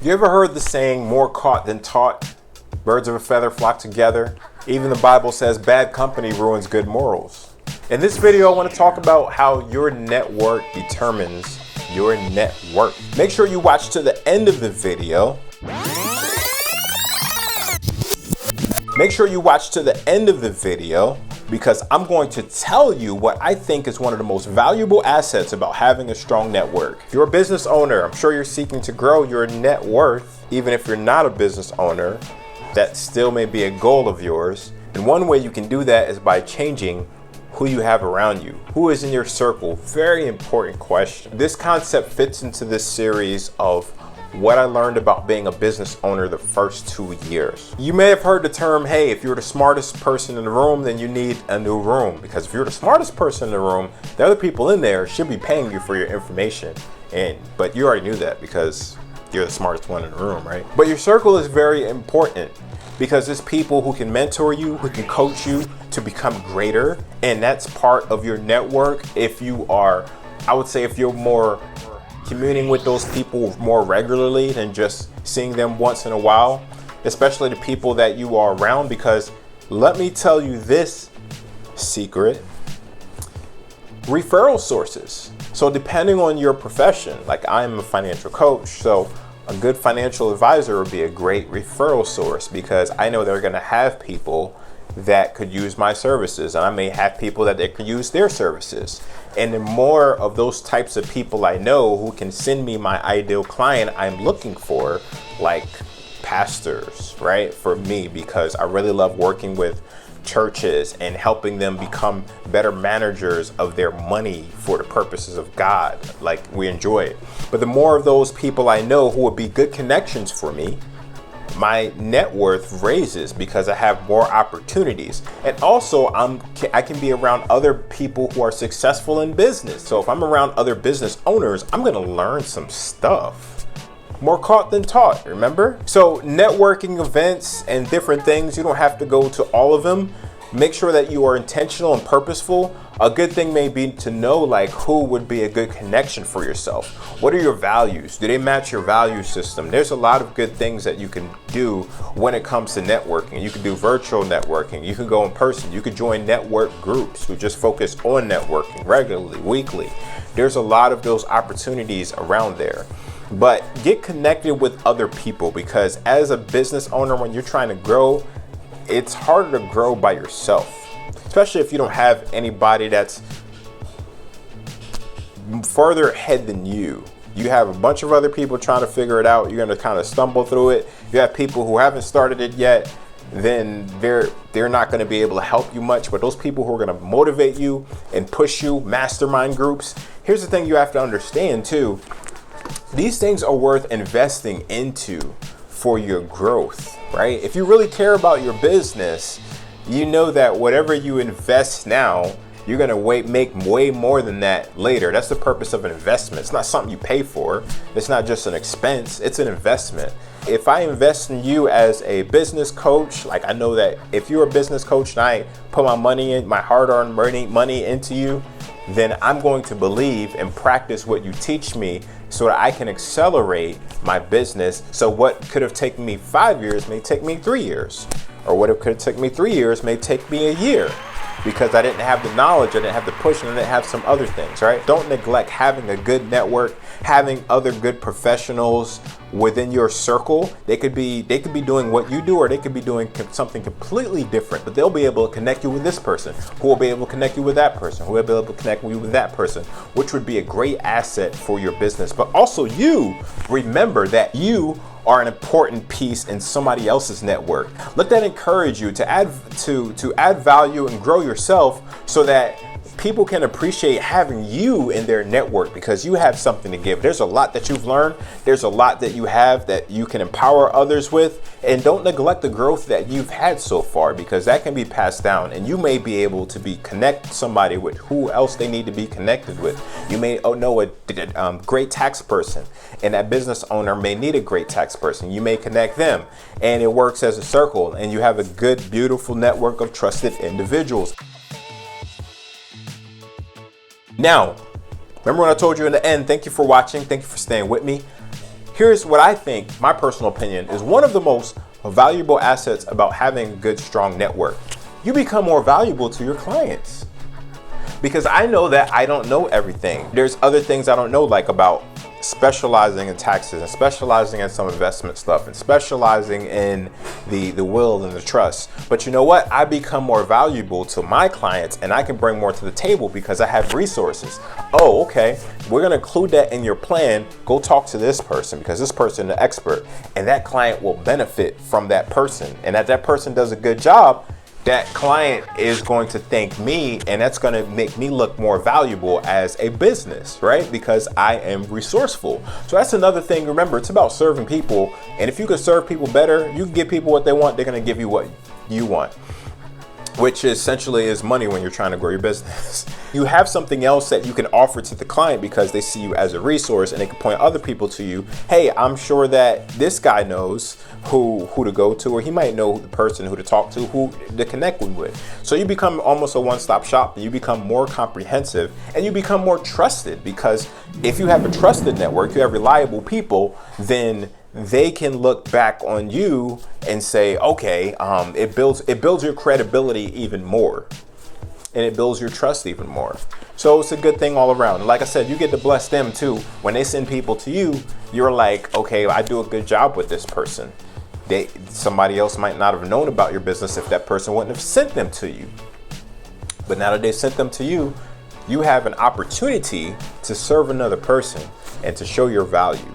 You ever heard the saying, more caught than taught? Birds of a feather flock together. Even the Bible says bad company ruins good morals. In this video, I want to talk about how your network determines your net worth. Make sure you watch to the end of the video. Make sure you watch to the end of the video because I'm going to tell you what I think is one of the most valuable assets about having a strong network. If you're a business owner, I'm sure you're seeking to grow your net worth. Even if you're not a business owner, that still may be a goal of yours. And one way you can do that is by changing who you have around you. Who is in your circle? Very important question. This concept fits into this series of what I learned about being a business owner the first 2 years. You may have heard the term, hey, if you're the smartest person in the room, then you need a new room. Because if you're the smartest person in the room, the other people in there should be paying you for your information. But you already knew that because you're the smartest one in the room, right? But your circle is very important because it's people who can mentor you, who can coach you to become greater. And that's part of your network. If you are, I would say if you're more communing with those people more regularly than just seeing them once in a while, especially the people that you are around, because let me tell you this secret, referral sources. So depending on your profession, like I'm a financial coach, so a good financial advisor would be a great referral source because I know they're going to have people that could use my services, and I may have people that they could use their services. And the more of those types of people I know who can send me my ideal client I'm looking for, like pastors, right? For me, because I really love working with churches and helping them become better managers of their money for the purposes of God. Like, we enjoy it. But the more of those people I know who would be good connections for me, my net worth raises because I have more opportunities. And also I can be around other people who are successful in business. So if I'm around other business owners, I'm going to learn some stuff. More caught than taught, remember? So networking events and different things, you don't have to go to all of them. Make sure that you are intentional and purposeful. A good thing may be to know like who would be a good connection for yourself. What are your values? Do they match your value system? There's a lot of good things that you can do when it comes to networking. You can do virtual networking. You can go in person. You can join network groups who just focus on networking regularly, weekly. There's a lot of those opportunities around there. But get connected with other people because as a business owner, when you're trying to grow, it's harder to grow by yourself, especially if you don't have anybody that's further ahead than you. You have a bunch of other people trying to figure it out. You're going to kind of stumble through it. You have people who haven't started it yet. Then they're not going to be able to help you much. But those people who are going to motivate you and push you, mastermind groups. Here's the thing you have to understand too. These things are worth investing into for your growth, right? If you really care about your business, you know that whatever you invest now, you're gonna make way more than that later. That's the purpose of an investment. It's not something you pay for. It's not just an expense, it's an investment. If I invest in you as a business coach, like I know that if you're a business coach and I put my money in, my hard-earned money into you, then I'm going to believe and practice what you teach me so that I can accelerate my business. So what could have taken me 5 years may take me 3 years. Or what it could have taken me 3 years may take me a year. Because I didn't have the knowledge, I didn't have the push, and I didn't have some other things, right? Don't neglect having a good network, having other good professionals within your circle. They could be doing what you do, or they could be doing something completely different, but they'll be able to connect you with this person, who will be able to connect you with that person, who will be able to connect you with that person, which would be a great asset for your business. But also you remember that you are an important piece in somebody else's network. Let that encourage you to add value and grow yourself so that people can appreciate having you in their network because you have something to give. There's a lot that you've learned. There's a lot that you have that you can empower others with. And don't neglect the growth that you've had so far because that can be passed down and you may be able to connect somebody with who else they need to be connected with. You may know a great tax person and that business owner may need a great tax person. You may connect them and it works as a circle and you have a good, beautiful network of trusted individuals. Now, remember when I told you in the end, thank you for watching. Thank you for staying with me. Here's what I think, my personal opinion, is one of the most valuable assets about having a good, strong network. You become more valuable to your clients. Because I know that I don't know everything. There's other things I don't know, like about specializing in taxes and specializing in some investment stuff and specializing in the will and the trust. But you know what? I become more valuable to my clients and I can bring more to the table because I have resources. Oh, okay. We're going to include that in your plan. Go talk to this person because this person is an expert and that client will benefit from that person. And if that person does a good job, that client is going to thank me, and that's going to make me look more valuable as a business, right? Because I am resourceful. So that's another thing. Remember, it's about serving people. And if you can serve people better, you can give people what they want. They're going to give you what you want, which essentially is money when you're trying to grow your business. You have something else that you can offer to the client because they see you as a resource and they can point other people to you. Hey, I'm sure that this guy knows who to go to, or he might know the person who to talk to, who to connect with. So you become almost a one-stop shop, and you become more comprehensive and you become more trusted, because if you have a trusted network, you have reliable people, then they can look back on you and say, okay, it builds your credibility even more, and it builds your trust even more. So it's a good thing all around. And like I said, you get to bless them too. When they send people to you, you're like, okay, I do a good job with this person. Somebody else might not have known about your business if that person wouldn't have sent them to you. But now that they sent them to you, you have an opportunity to serve another person and to show your value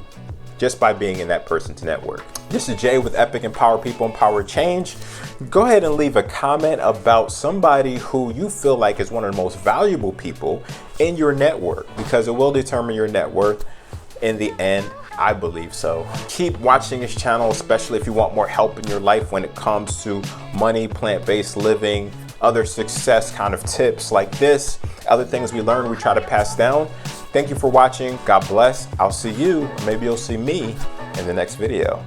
just by being in that person's network. This is Jay with Epic Empower People, Empower Change. Go ahead and leave a comment about somebody who you feel like is one of the most valuable people in your network, because it will determine your net worth in the end. I believe so. Keep watching this channel, especially if you want more help in your life when it comes to money, plant-based living, other success kind of tips like this, other things we learn, we try to pass down. Thank you for watching. God bless. I'll see you, maybe you'll see me in the next video.